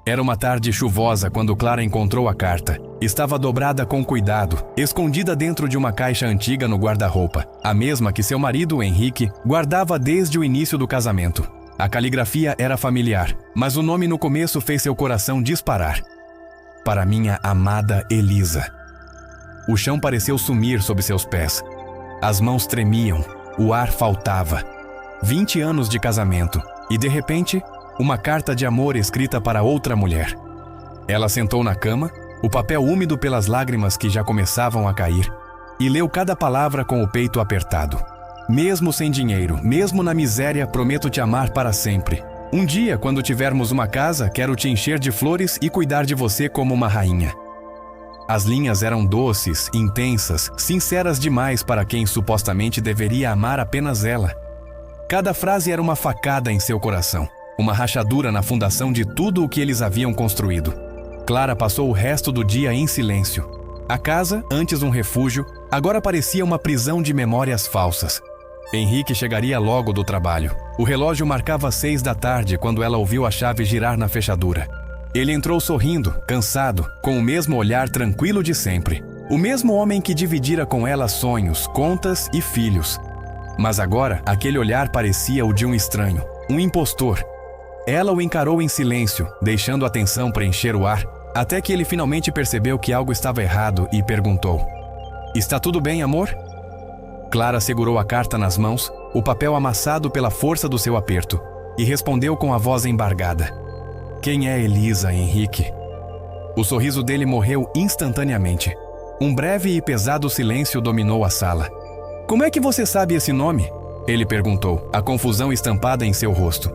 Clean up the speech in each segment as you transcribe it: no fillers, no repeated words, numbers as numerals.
Era uma tarde chuvosa quando Clara encontrou a carta. Estava dobrada com cuidado, escondida dentro de uma caixa antiga no guarda-roupa, a mesma que seu marido, Henrique, guardava desde o início do casamento. A caligrafia era familiar, mas o nome no começo fez seu coração disparar. Para minha amada Elisa. O chão pareceu sumir sob seus pés. As mãos tremiam, o ar faltava. 20 anos de casamento, e de repente, uma carta de amor escrita para outra mulher. Ela sentou na cama, o papel úmido pelas lágrimas que já começavam a cair, e leu cada palavra com o peito apertado. Mesmo sem dinheiro, mesmo na miséria, prometo te amar para sempre. Um dia, quando tivermos uma casa, quero te encher de flores e cuidar de você como uma rainha. As linhas eram doces, intensas, sinceras demais para quem supostamente deveria amar apenas ela. Cada frase era uma facada em seu coração, uma rachadura na fundação de tudo o que eles haviam construído. Clara passou o resto do dia em silêncio. A casa, antes um refúgio, agora parecia uma prisão de memórias falsas. Henrique chegaria logo do trabalho. O relógio marcava 6 da tarde quando ela ouviu a chave girar na fechadura. Ele entrou sorrindo, cansado, com o mesmo olhar tranquilo de sempre. O mesmo homem que dividira com ela sonhos, contas e filhos. Mas agora, aquele olhar parecia o de um estranho, um impostor. Ela o encarou em silêncio, deixando a tensão preencher o ar, até que ele finalmente percebeu que algo estava errado e perguntou: "Está tudo bem, amor?" Clara segurou a carta nas mãos, o papel amassado pela força do seu aperto, e respondeu com a voz embargada: "Quem é Elisa, Henrique?" O sorriso dele morreu instantaneamente. Um breve e pesado silêncio dominou a sala. "Como é que você sabe esse nome?" ele perguntou, a confusão estampada em seu rosto.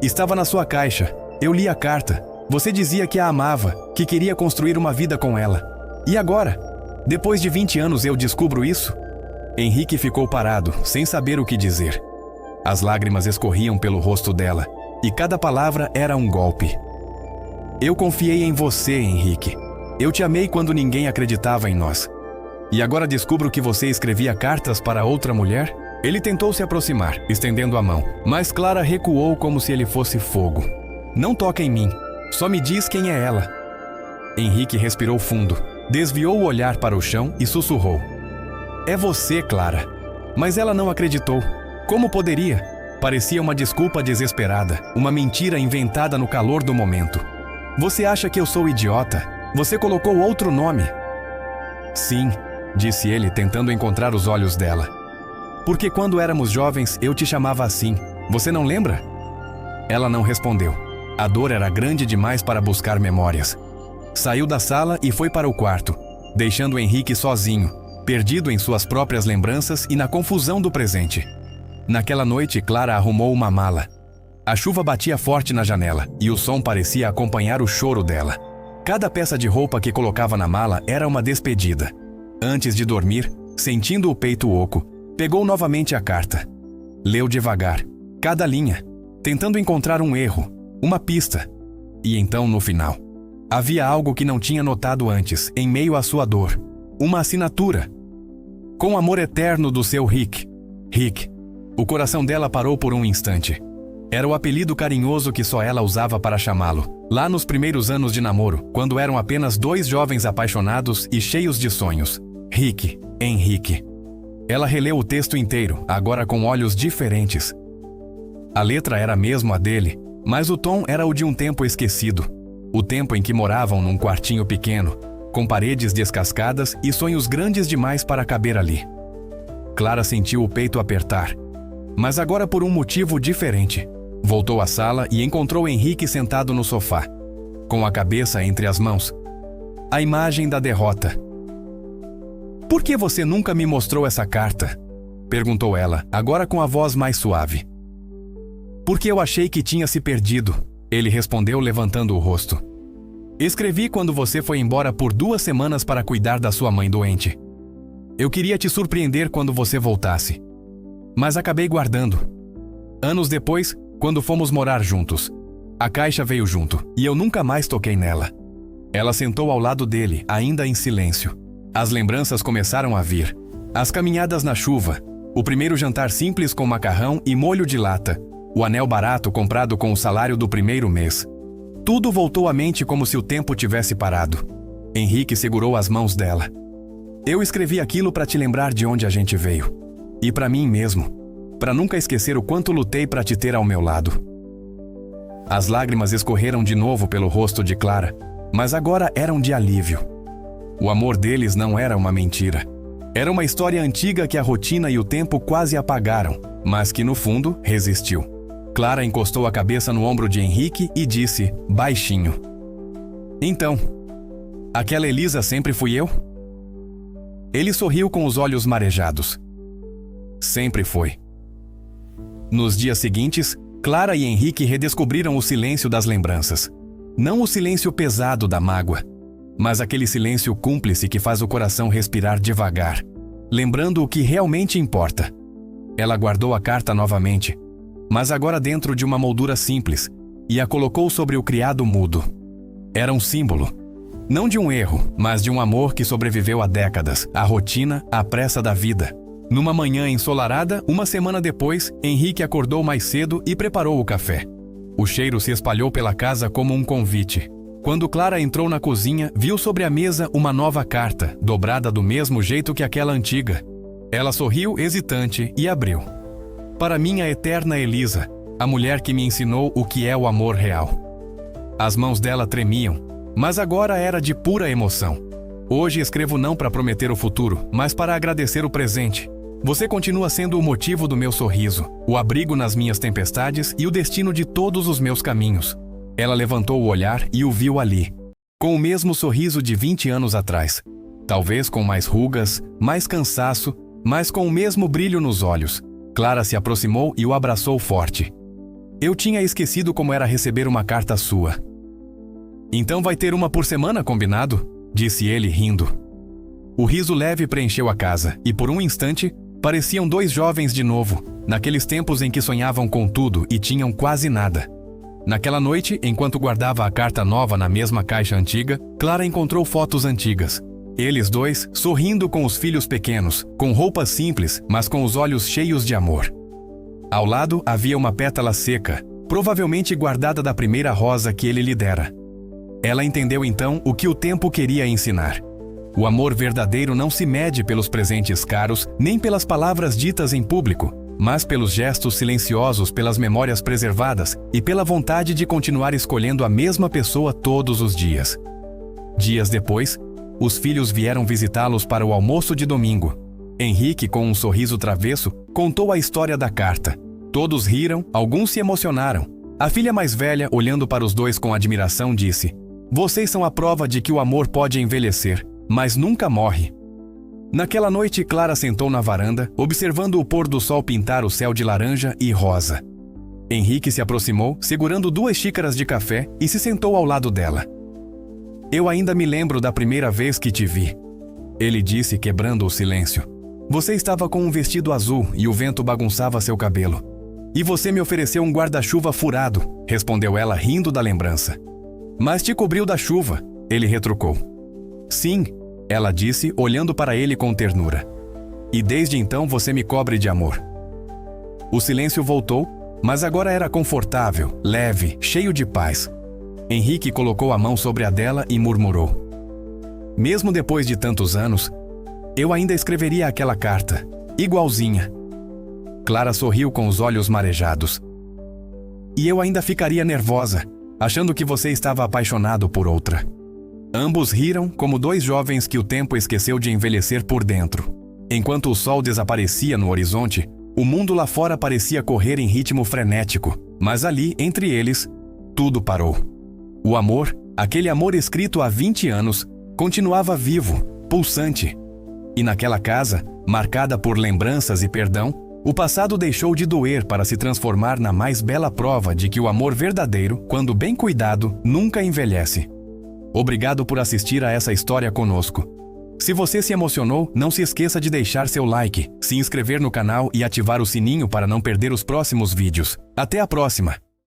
"Estava na sua caixa. Eu li a carta. Você dizia que a amava, que queria construir uma vida com ela. E agora? Depois de 20 anos eu descubro isso?" Henrique ficou parado, sem saber o que dizer. As lágrimas escorriam pelo rosto dela, e cada palavra era um golpe. "Eu confiei em você, Henrique. Eu te amei quando ninguém acreditava em nós. E agora descubro que você escrevia cartas para outra mulher?" Ele tentou se aproximar, estendendo a mão, mas Clara recuou como se ele fosse fogo. "Não toca em mim. Só me diz quem é ela." Henrique respirou fundo, desviou o olhar para o chão e sussurrou: "É você, Clara." Mas ela não acreditou. Como poderia? Parecia uma desculpa desesperada, uma mentira inventada no calor do momento. "Você acha que eu sou idiota? Você colocou outro nome." "Sim", disse ele, tentando encontrar os olhos dela. "Porque quando éramos jovens eu te chamava assim. Você não lembra?" Ela não respondeu. A dor era grande demais para buscar memórias. Saiu da sala e foi para o quarto, deixando Henrique sozinho, perdido em suas próprias lembranças e na confusão do presente. Naquela noite, Clara arrumou uma mala. A chuva batia forte na janela e o som parecia acompanhar o choro dela. Cada peça de roupa que colocava na mala era uma despedida. Antes de dormir, sentindo o peito oco, pegou novamente a carta. Leu devagar, cada linha, tentando encontrar um erro, uma pista. E então, no final, havia algo que não tinha notado antes, em meio à sua dor. Uma assinatura. "Com amor eterno do seu Rick." Rick. O coração dela parou por um instante. Era o apelido carinhoso que só ela usava para chamá-lo, lá nos primeiros anos de namoro, quando eram apenas 2 jovens apaixonados e cheios de sonhos. Rick, Henrique. Ela releu o texto inteiro, agora com olhos diferentes. A letra era mesmo a dele, mas o tom era o de um tempo esquecido. O tempo em que moravam num quartinho pequeno, com paredes descascadas e sonhos grandes demais para caber ali. Clara sentiu o peito apertar, mas agora por um motivo diferente. Voltou à sala e encontrou Henrique sentado no sofá, com a cabeça entre as mãos. A imagem da derrota. "Por que você nunca me mostrou essa carta?" perguntou ela, agora com a voz mais suave. "Porque eu achei que tinha se perdido", ele respondeu levantando o rosto. "Escrevi quando você foi embora por 2 semanas para cuidar da sua mãe doente. Eu queria te surpreender quando você voltasse. Mas acabei guardando. Anos depois, quando fomos morar juntos, a caixa veio junto e eu nunca mais toquei nela." Ela sentou ao lado dele, ainda em silêncio. As lembranças começaram a vir. As caminhadas na chuva, o primeiro jantar simples com macarrão e molho de lata, o anel barato comprado com o salário do primeiro mês. Tudo voltou à mente como se o tempo tivesse parado. Henrique segurou as mãos dela. Eu escrevi aquilo para te lembrar de onde a gente veio. E para mim mesmo. Para nunca esquecer o quanto lutei para te ter ao meu lado. As lágrimas escorreram de novo pelo rosto de Clara, mas agora eram de alívio. O amor deles não era uma mentira. Era uma história antiga que a rotina e o tempo quase apagaram, mas que no fundo resistiu. Clara encostou a cabeça no ombro de Henrique e disse, baixinho: então, aquela Elisa sempre fui eu? Ele sorriu com os olhos marejados. Sempre foi. Nos dias seguintes, Clara e Henrique redescobriram o silêncio das lembranças. Não o silêncio pesado da mágoa, mas aquele silêncio cúmplice que faz o coração respirar devagar, lembrando o que realmente importa. Ela guardou a carta novamente, mas agora dentro de uma moldura simples, e a colocou sobre o criado mudo. Era um símbolo, não de um erro, mas de um amor que sobreviveu há décadas, à rotina, à pressa da vida. Numa manhã ensolarada, uma semana depois, Henrique acordou mais cedo e preparou o café. O cheiro se espalhou pela casa como um convite. Quando Clara entrou na cozinha, viu sobre a mesa uma nova carta, dobrada do mesmo jeito que aquela antiga. Ela sorriu hesitante e abriu. Para minha eterna Elisa, a mulher que me ensinou o que é o amor real. As mãos dela tremiam, mas agora era de pura emoção. Hoje escrevo não para prometer o futuro, mas para agradecer o presente. Você continua sendo o motivo do meu sorriso, o abrigo nas minhas tempestades e o destino de todos os meus caminhos. Ela levantou o olhar e o viu ali, com o mesmo sorriso de 20 anos atrás. Talvez com mais rugas, mais cansaço, mas com o mesmo brilho nos olhos. Clara se aproximou e o abraçou forte. Eu tinha esquecido como era receber uma carta sua. Então vai ter uma por semana, combinado? Disse ele rindo. O riso leve preencheu a casa e por um instante pareciam dois jovens de novo, naqueles tempos em que sonhavam com tudo e tinham quase nada. Naquela noite, enquanto guardava a carta nova na mesma caixa antiga, Clara encontrou fotos antigas. Eles dois, sorrindo com os filhos pequenos, com roupas simples, mas com os olhos cheios de amor. Ao lado havia uma pétala seca, provavelmente guardada da primeira rosa que ele lhe dera. Ela entendeu então o que o tempo queria ensinar. O amor verdadeiro não se mede pelos presentes caros, nem pelas palavras ditas em público, mas pelos gestos silenciosos, pelas memórias preservadas e pela vontade de continuar escolhendo a mesma pessoa todos os dias. Dias depois, os filhos vieram visitá-los para o almoço de domingo. Henrique, com um sorriso travesso, contou a história da carta. Todos riram, alguns se emocionaram. A filha mais velha, olhando para os dois com admiração, disse: vocês são a prova de que o amor pode envelhecer, mas nunca morre. Naquela noite, Clara sentou na varanda, observando o pôr do sol pintar o céu de laranja e rosa. Henrique se aproximou, segurando 2 xícaras de café, e se sentou ao lado dela. Eu ainda me lembro da primeira vez que te vi. Ele disse, quebrando o silêncio. Você estava com um vestido azul e o vento bagunçava seu cabelo. E você me ofereceu um guarda-chuva furado, respondeu ela rindo da lembrança. Mas te cobriu da chuva, ele retrucou. Sim, ela disse, olhando para ele com ternura. E desde então você me cobre de amor. O silêncio voltou, mas agora era confortável, leve, cheio de paz. Henrique colocou a mão sobre a dela e murmurou. Mesmo depois de tantos anos, eu ainda escreveria aquela carta, igualzinha. Clara sorriu com os olhos marejados. E eu ainda ficaria nervosa, achando que você estava apaixonado por outra. Ambos riram como 2 jovens que o tempo esqueceu de envelhecer por dentro. Enquanto o sol desaparecia no horizonte, o mundo lá fora parecia correr em ritmo frenético, mas ali, entre eles, tudo parou. O amor, aquele amor escrito há 20 anos, continuava vivo, pulsante. E naquela casa, marcada por lembranças e perdão, o passado deixou de doer para se transformar na mais bela prova de que o amor verdadeiro, quando bem cuidado, nunca envelhece. Obrigado por assistir a essa história conosco. Se você se emocionou, não se esqueça de deixar seu like, se inscrever no canal e ativar o sininho para não perder os próximos vídeos. Até a próxima!